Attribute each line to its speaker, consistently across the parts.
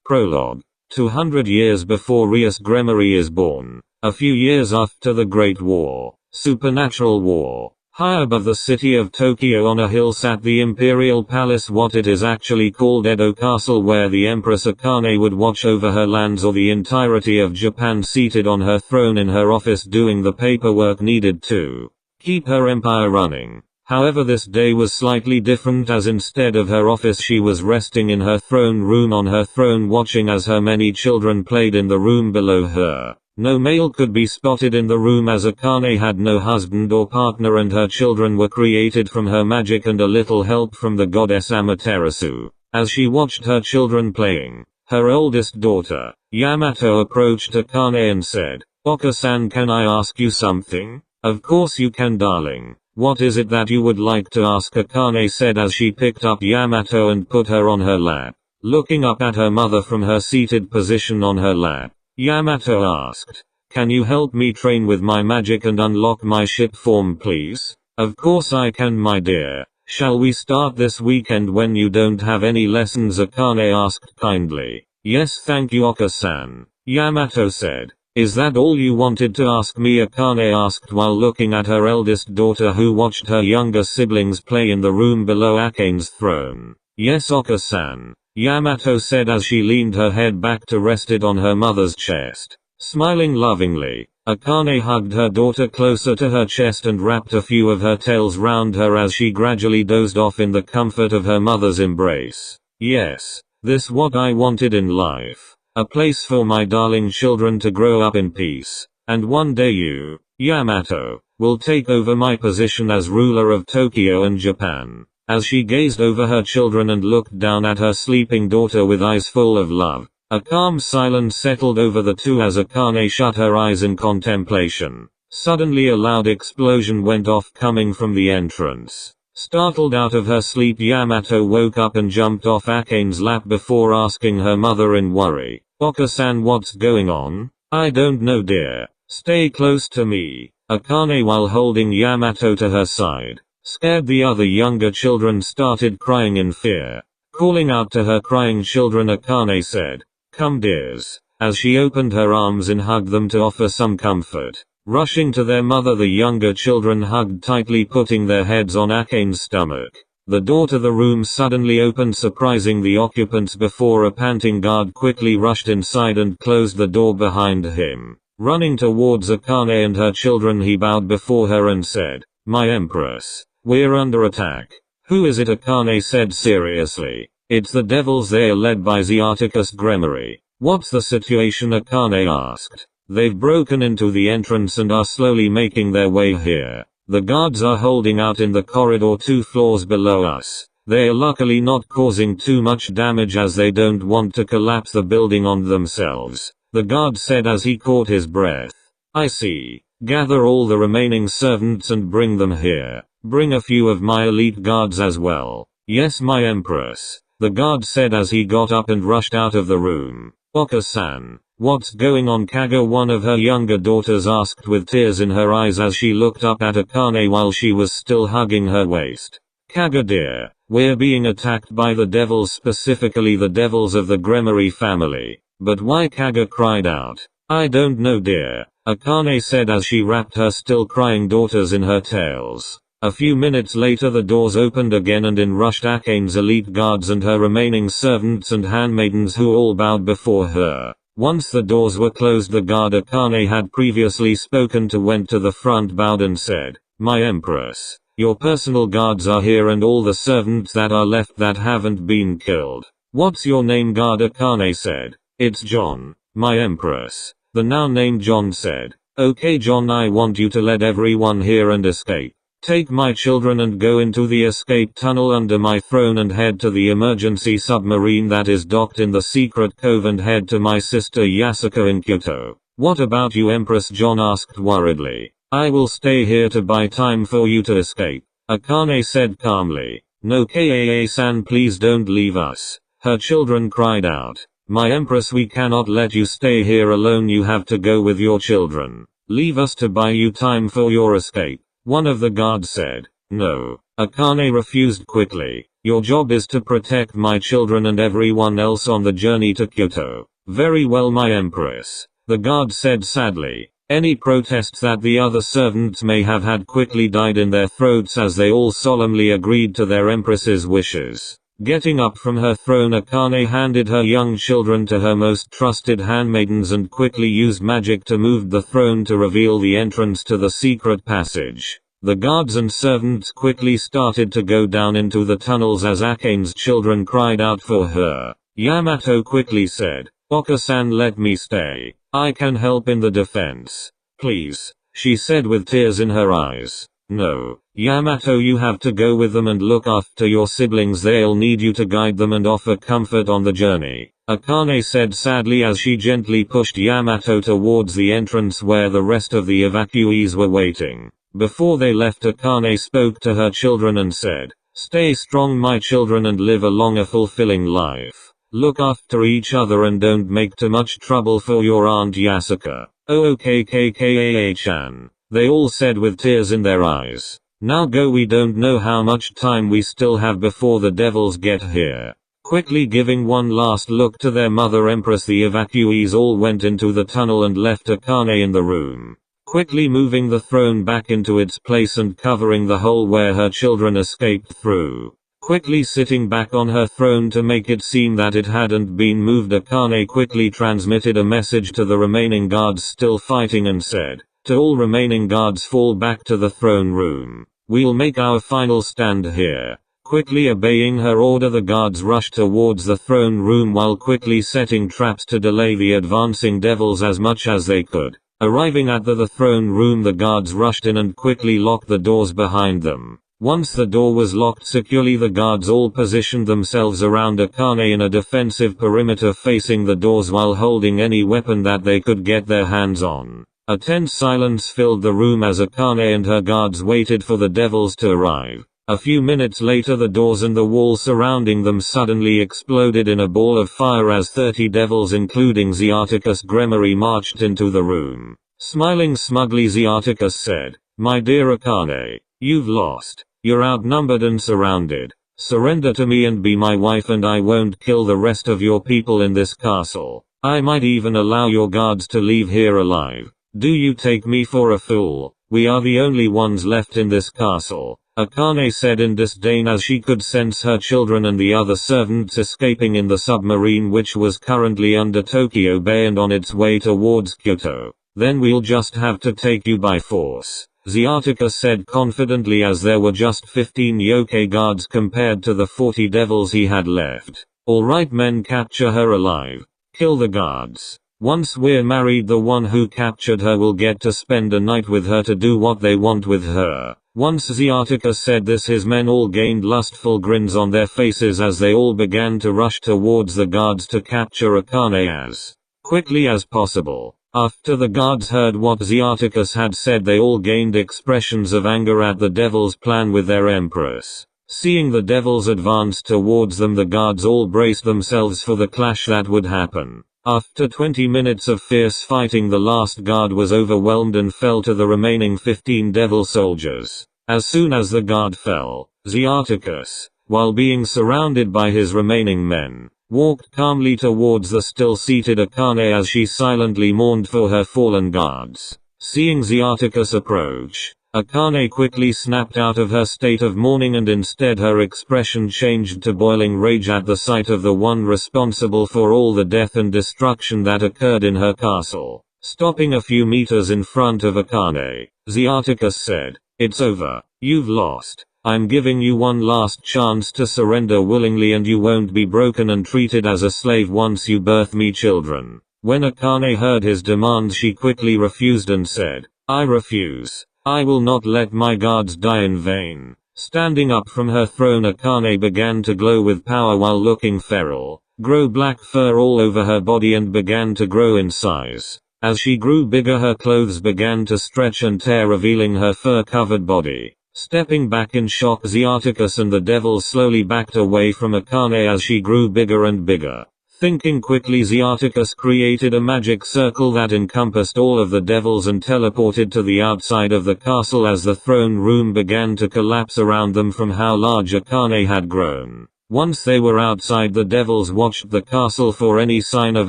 Speaker 1: Prologue. 200 years before Rias Gremory is born, a few years after the Great War, Supernatural War, high above the city of Tokyo on a hill sat the Imperial Palace, what it is actually called Edo Castle, where the Empress Akane would watch over her lands or the entirety of Japan, seated on her throne in her office doing the paperwork needed to keep her empire running. However, this day was slightly different, as instead of her office she was resting in her throne room on her throne, watching as her many children played in the room below her. No male could be spotted in the room, as Akane had no husband or partner and her children were created from her magic and a little help from the goddess Amaterasu. As she watched her children playing, her oldest daughter, Yamato, approached Akane and said, "Oka-san, can I ask you something?" "Of course you can, darling. What is it that you would like to ask?" Akane said as she picked up Yamato and put her on her lap. Looking up at her mother from her seated position on her lap, Yamato asked, "Can you help me train with my magic and unlock my ship form, please?" "Of course I can, my dear. Shall we start this weekend when you don't have any lessons?" Akane asked kindly. "Yes, thank you, Oka-san," Yamato said. "Is that all you wanted to ask me?" Akane asked while looking at her eldest daughter, who watched her younger siblings play in the room below Akane's throne. "Yes, Oka-san," Yamato said as she leaned her head back to rest it on her mother's chest. Smiling lovingly, Akane hugged her daughter closer to her chest and wrapped a few of her tails round her as she gradually dozed off in the comfort of her mother's embrace. "Yes, this what I wanted in life. A place for my darling children to grow up in peace. And one day you, Yamato, will take over my position as ruler of Tokyo and Japan." As she gazed over her children and looked down at her sleeping daughter with eyes full of love, a calm silence settled over the two as Akane shut her eyes in contemplation. Suddenly a loud explosion went off coming from the entrance. Startled out of her sleep, Yamato woke up and jumped off Akane's lap before asking her mother in worry, "Oka-san, what's going on?" "I don't know, dear. Stay close to me," Akane, while holding Yamato to her side. Scared, the other younger children started crying in fear. Calling out to her crying children, Akane said, "Come, dears," as she opened her arms and hugged them to offer some comfort. Rushing to their mother, the younger children hugged tightly, putting their heads on Akane's stomach. The door to the room suddenly opened, surprising the occupants before a panting guard quickly rushed inside and closed the door behind him. Running towards Akane and her children, he bowed before her and said, "My Empress, we're under attack." "Who is it?" Akane said seriously. "It's the devils. They're led by Xiaticus Gremory." "What's the situation?" Akane asked. "They've broken into the entrance and are slowly making their way here. The guards are holding out in the corridor 2 floors below us. They're luckily not causing too much damage as they don't want to collapse the building on themselves," the guard said as he caught his breath. "I see. Gather all the remaining servants and bring them here. Bring a few of my elite guards as well." "Yes, my Empress," the guard said as he got up and rushed out of the room. "Oka-san, what's going on?" Kaga, one of her younger daughters, asked with tears in her eyes as she looked up at Akane while she was still hugging her waist. "Kaga dear, we're being attacked by the devils, specifically the devils of the Gremory family." "But why?" Kaga cried out. "I don't know, dear," Akane said as she wrapped her still crying daughters in her tails. A few minutes later the doors opened again and in rushed Akane's elite guards and her remaining servants and handmaidens, who all bowed before her. Once the doors were closed, the guard Akane had previously spoken to went to the front, bowed and said, "My Empress, your personal guards are here and all the servants that are left that haven't been killed." "What's your name?" guard Akane said. "It's John, my Empress," the now named John said. "Okay John, I want you to let everyone here and escape. Take my children and go into the escape tunnel under my throne and head to the emergency submarine that is docked in the secret cove and head to my sister Yasuko in Kyoto." "What about you, Empress?" John asked worriedly. "I will stay here to buy time for you to escape," Akane said calmly. "No, Kaa-san, please don't leave us," her children cried out. "My Empress, we cannot let you stay here alone. You have to go with your children. Leave us to buy you time for your escape," one of the guards said. "No," Akane refused quickly. Your job is to protect my children and everyone else on the journey to Kyoto. Very well, my empress, the guard said sadly. Any protests that the other servants may have had quickly died in their throats as they all solemnly agreed to their empress's wishes. Getting up from her throne, Akane handed her young children to her most trusted handmaidens and quickly used magic to move the throne to reveal the entrance to the secret passage. The guards and servants quickly started to go down into the tunnels as Akane's children cried out for her. Yamato quickly said, "Oka-san, let me stay. I can help in the defense. Please," she said with tears in her eyes. "No, Yamato, you have to go with them and look after your siblings. They'll need you to guide them and offer comfort on the journey," Akane said sadly as she gently pushed Yamato towards the entrance where the rest of the evacuees were waiting. Before they left, Akane spoke to her children and said, "Stay strong, my children, and live a long, fulfilling life. Look after each other and don't make too much trouble for your Aunt Yasuka." "OOKKKAA-chan," they all said with tears in their eyes. "Now go, we don't know how much time we still have before the devils get here." Quickly giving one last look to their mother empress, the evacuees all went into the tunnel and left Akane in the room. Quickly moving the throne back into its place and covering the hole where her children escaped through. Quickly sitting back on her throne to make it seem that it hadn't been moved, Akane quickly transmitted a message to the remaining guards still fighting and said, "To all remaining guards, fall back to the throne room. We'll make our final stand here." Quickly obeying her order, the guards rushed towards the throne room while quickly setting traps to delay the advancing devils as much as they could. Arriving at the throne room, the guards rushed in and quickly locked the doors behind them. Once the door was locked securely, the guards all positioned themselves around Akane in a defensive perimeter facing the doors while holding any weapon that they could get their hands on. A tense silence filled the room as Akane and her guards waited for the devils to arrive. A few minutes later, the doors and the wall surrounding them suddenly exploded in a ball of fire as 30 devils including Xiaticus Gremory marched into the room. Smiling smugly, Xiaticus said, "My dear Akane, you've lost. You're outnumbered and surrounded. Surrender to me and be my wife and I won't kill the rest of your people in this castle. I might even allow your guards to leave here alive. Do you take me for a fool? We are the only ones left in this castle," Akane said in disdain as she could sense her children and the other servants escaping in the submarine which was currently under Tokyo Bay and on its way towards Kyoto. "Then we'll just have to take you by force," Xiaticus said confidently as there were just 15 yokai guards compared to the 40 devils he had left. "Alright men, capture her alive. Kill the guards. Once we're married, the one who captured her will get to spend a night with her to do what they want with her." Once Xiaticus said this, his men all gained lustful grins on their faces as they all began to rush towards the guards to capture Akane as quickly as possible. After the guards heard what Xiaticus had said, they all gained expressions of anger at the devil's plan with their empress. Seeing the devils advance towards them, the guards all braced themselves for the clash that would happen. After 20 minutes of fierce fighting, the last guard was overwhelmed and fell to the remaining 15 devil soldiers. As soon as the guard fell, Xiaticus, while being surrounded by his remaining men, walked calmly towards the still seated Akane as she silently mourned for her fallen guards. Seeing Xiaticus approach, Akane quickly snapped out of her state of mourning and instead her expression changed to boiling rage at the sight of the one responsible for all the death and destruction that occurred in her castle. Stopping a few meters in front of Akane, Xiaticus said, "It's over. You've lost. I'm giving you one last chance to surrender willingly and you won't be broken and treated as a slave once you birth me children." When Akane heard his demands, she quickly refused and said, "I refuse. I will not let my guards die in vain." Standing up from her throne, Akane began to glow with power while looking feral, grow black fur all over her body and began to grow in size. As she grew bigger, her clothes began to stretch and tear, revealing her fur-covered body. Stepping back in shock, Xiaticus and the devil slowly backed away from Akane as she grew bigger and bigger. Thinking quickly, Xiaticus created a magic circle that encompassed all of the devils and teleported to the outside of the castle as the throne room began to collapse around them from how large Akane had grown. Once they were outside, the devils watched the castle for any sign of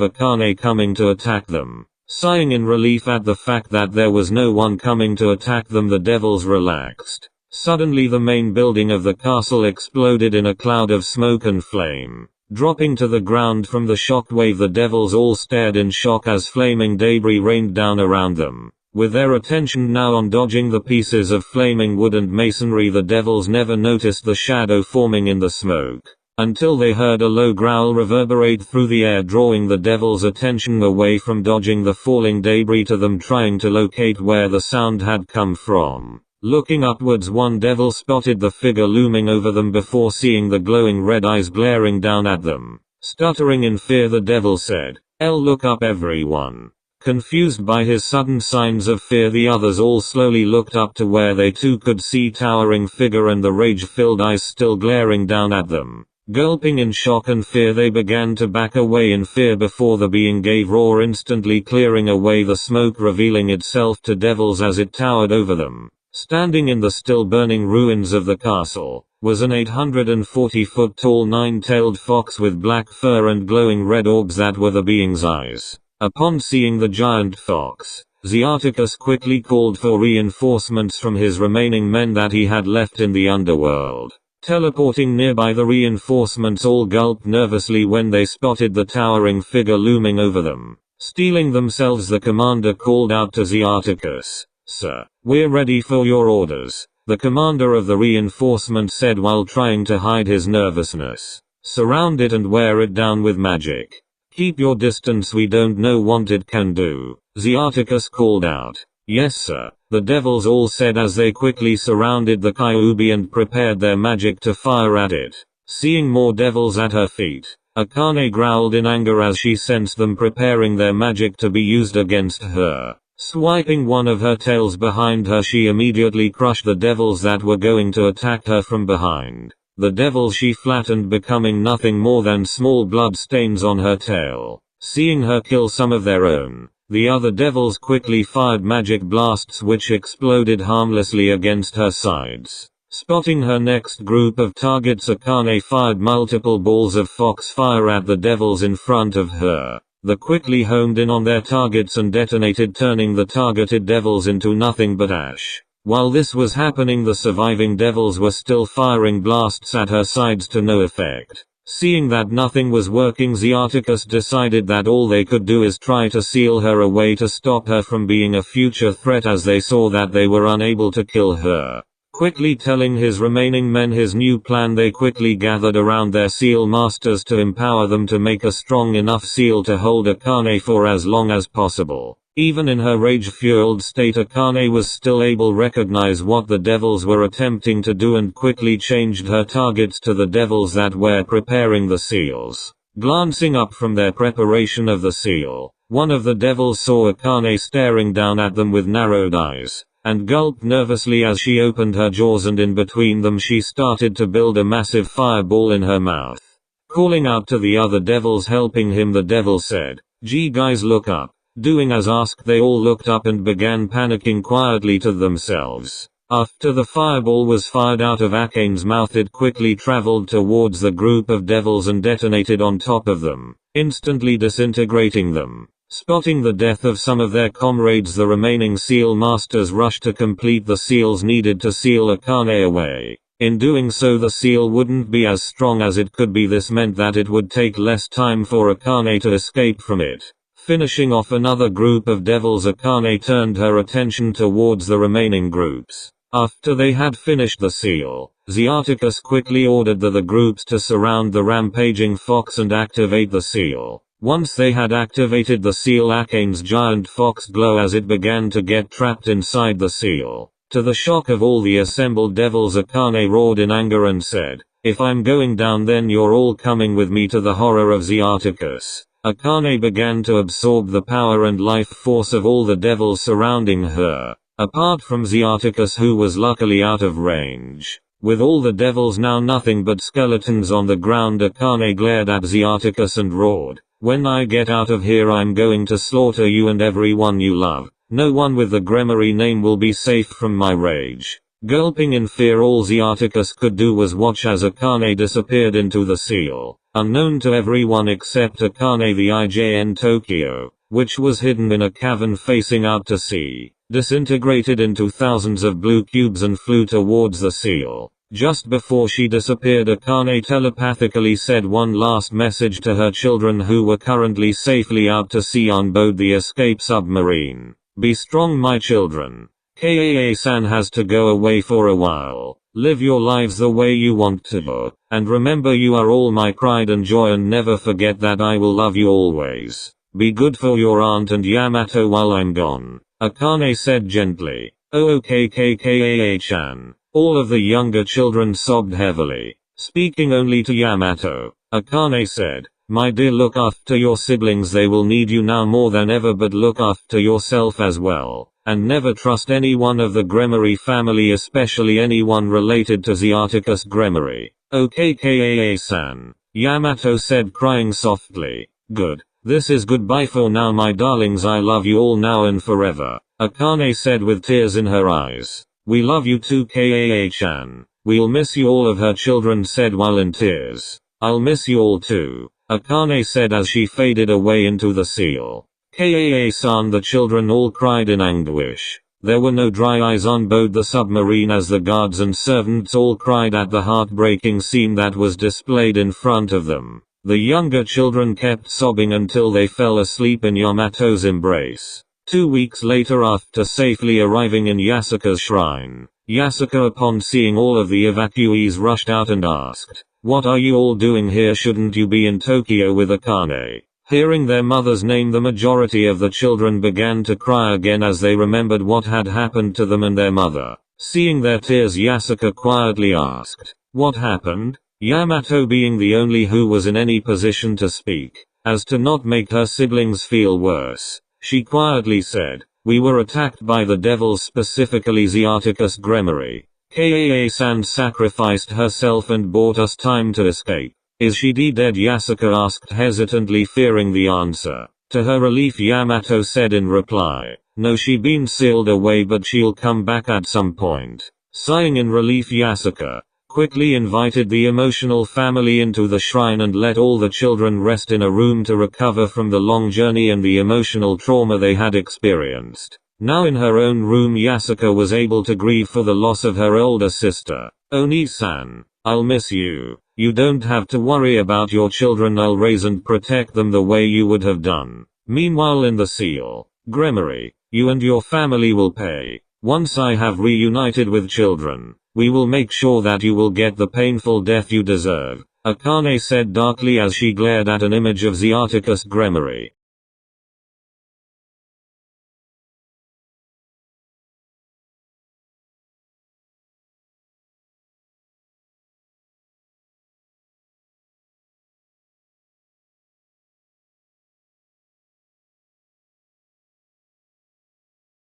Speaker 1: Akane coming to attack them. Sighing in relief at the fact that there was no one coming to attack them, the devils relaxed. Suddenly the main building of the castle exploded in a cloud of smoke and flame. Dropping to the ground from the shockwave, the devils all stared in shock as flaming debris rained down around them. With their attention now on dodging the pieces of flaming wood and masonry, the devils never noticed the shadow forming in the smoke, until they heard a low growl reverberate through the air, drawing the devils' attention away from dodging the falling debris to them trying to locate where the sound had come from. Looking upwards, one devil spotted the figure looming over them before seeing the glowing red eyes glaring down at them. Stuttering in fear, the devil said, "Look up, everyone." Confused by his sudden signs of fear, the others all slowly looked up to where they too could see towering figure and the rage-filled eyes still glaring down at them. Gulping in shock and fear, they began to back away in fear before the being gave roar, instantly clearing away the smoke, revealing itself to devils as it towered over them. Standing in the still burning ruins of the castle was an 840-foot tall nine-tailed fox with black fur and glowing red orbs that were the being's eyes. Upon seeing the giant fox, Xiaticus quickly called for reinforcements from his remaining men that he had left in the underworld. Teleporting nearby, the reinforcements all gulped nervously when they spotted the towering figure looming over them. Steeling themselves, the commander called out to Xiaticus, "Sir, we're ready for your orders," the commander of the reinforcement said while trying to hide his nervousness. "Surround it and wear it down with magic. Keep your distance, we don't know what it can do," Xiaticus called out. "Yes sir," the devils all said as they quickly surrounded the Kyuubi and prepared their magic to fire at it. Seeing more devils at her feet, Akane growled in anger as she sensed them preparing their magic to be used against her. Swiping one of her tails behind her, she immediately crushed the devils that were going to attack her from behind. The devils she flattened, becoming nothing more than small blood stains on her tail. Seeing her kill some of their own, the other devils quickly fired magic blasts which exploded harmlessly against her sides. Spotting her next group of targets, Akane fired multiple balls of foxfire at the devils in front of her. They quickly honed in on their targets and detonated, turning the targeted devils into nothing but ash. While this was happening, the surviving devils were still firing blasts at her sides to no effect. Seeing that nothing was working, Xiaticus decided that all they could do is try to seal her away to stop her from being a future threat, as they saw that they were unable to kill her. Quickly telling his remaining men his new plan, they quickly gathered around their seal masters to empower them to make a strong enough seal to hold Akane for as long as possible. Even in her rage-fueled state, Akane was still able to recognize what the devils were attempting to do and quickly changed her targets to the devils that were preparing the seals. Glancing up from their preparation of the seal, one of the devils saw Akane staring down at them with narrowed eyes, and gulped nervously as she opened her jaws, and in between them she started to build a massive fireball in her mouth. Calling out to the other devils helping him, the devil said, "Gee guys, look up." Doing as asked, they all looked up and began panicking quietly to themselves. After the fireball was fired out of Akane's mouth, it quickly traveled towards the group of devils and detonated on top of them, instantly disintegrating them. Spotting the death of some of their comrades, the remaining seal masters rushed to complete the seals needed to seal Akane away. In doing so, the seal wouldn't be as strong as it could be. This meant that it would take less time for Akane to escape from it. Finishing off another group of devils, Akane turned her attention towards the remaining groups. After they had finished the seal, Xiaticus quickly ordered the groups to surround the rampaging fox and activate the seal. Once they had activated the seal, Akane's giant fox glowed as it began to get trapped inside the seal. To the shock of all the assembled devils, Akane roared in anger and said, "If I'm going down, then you're all coming with me." To the horror of Xiaticus, Akane began to absorb the power and life force of all the devils surrounding her. Apart from Xiaticus, who was luckily out of range, With all the devils now nothing but skeletons on the ground, Akane glared at Ziaticus and roared, "When I get out of here I'm going to slaughter you and everyone you love. No one with the Gremory name will be safe from my rage." Gulping in fear, all Ziaticus could do was watch as Akane disappeared into the seal, unknown to everyone except Akane the IJN Tokyo, which was hidden in a cavern facing out to sea, disintegrated into thousands of blue cubes and flew towards the seal. Just before she disappeared, Akane telepathically said one last message to her children who were currently safely out to sea on board the escape submarine. "Be strong, my children. Kaa-san has to go away for a while. Live your lives the way you want to. And remember, you are all my pride and joy, and never forget that I will love you always. Be good for your aunt and Yamato while I'm gone," Akane said gently. "Oh, okay, Kaa-chan." All of the younger children sobbed heavily. Speaking only to Yamato, Akane said, "My dear, look after your siblings. They will need you now more than ever, but look after yourself as well. And never trust anyone of the Gremory family, especially anyone related to Ziaticus Gremory." "Okay, Kaa-san," Yamato said, crying softly. "Good. This is goodbye for now, my darlings. I love you all now and forever," Akane said with tears in her eyes. "We love you too, Kaa-chan. We'll miss you," all of her children said while in tears. "I'll miss you all too," Akane said as she faded away into the seal. "Kaa-san," the children all cried in anguish. There were no dry eyes on board the submarine as the guards and servants all cried at the heartbreaking scene that was displayed in front of them. The younger children kept sobbing until they fell asleep in Yamato's embrace. 2 weeks later, after safely arriving in Yasuka's shrine, Yasuka, upon seeing all of the evacuees, rushed out and asked, "What are you all doing here? Shouldn't you be in Tokyo with Akane?" Hearing their mother's name, the majority of the children began to cry again as they remembered what had happened to them and their mother. Seeing their tears, Yasuka quietly asked, "What happened?" Yamato, being the only who was in any position to speak, as to not make her siblings feel worse, she quietly said, "We were attacked by the devils, specifically Ziaticus Gremory. Kaa-san sacrificed herself and bought us time to escape." "Is she dead?" Yasuka asked hesitantly, fearing the answer. To her relief, Yamato said in reply, "No, she been sealed away, but she'll come back at some point." Sighing in relief, Yasuka quickly invited the emotional family into the shrine and let all the children rest in a room to recover from the long journey and the emotional trauma they had experienced. Now in her own room, Yasuka was able to grieve for the loss of her older sister. "Oni-san, I'll miss you. You don't have to worry about your children. I'll raise and protect them the way you would have done." Meanwhile, in the seal, Gremory, you and your family will pay. Once I have reunited with children, we will make sure that you will get the painful death you deserve, Akane said darkly as she glared at an image of Ziaticus Gremory.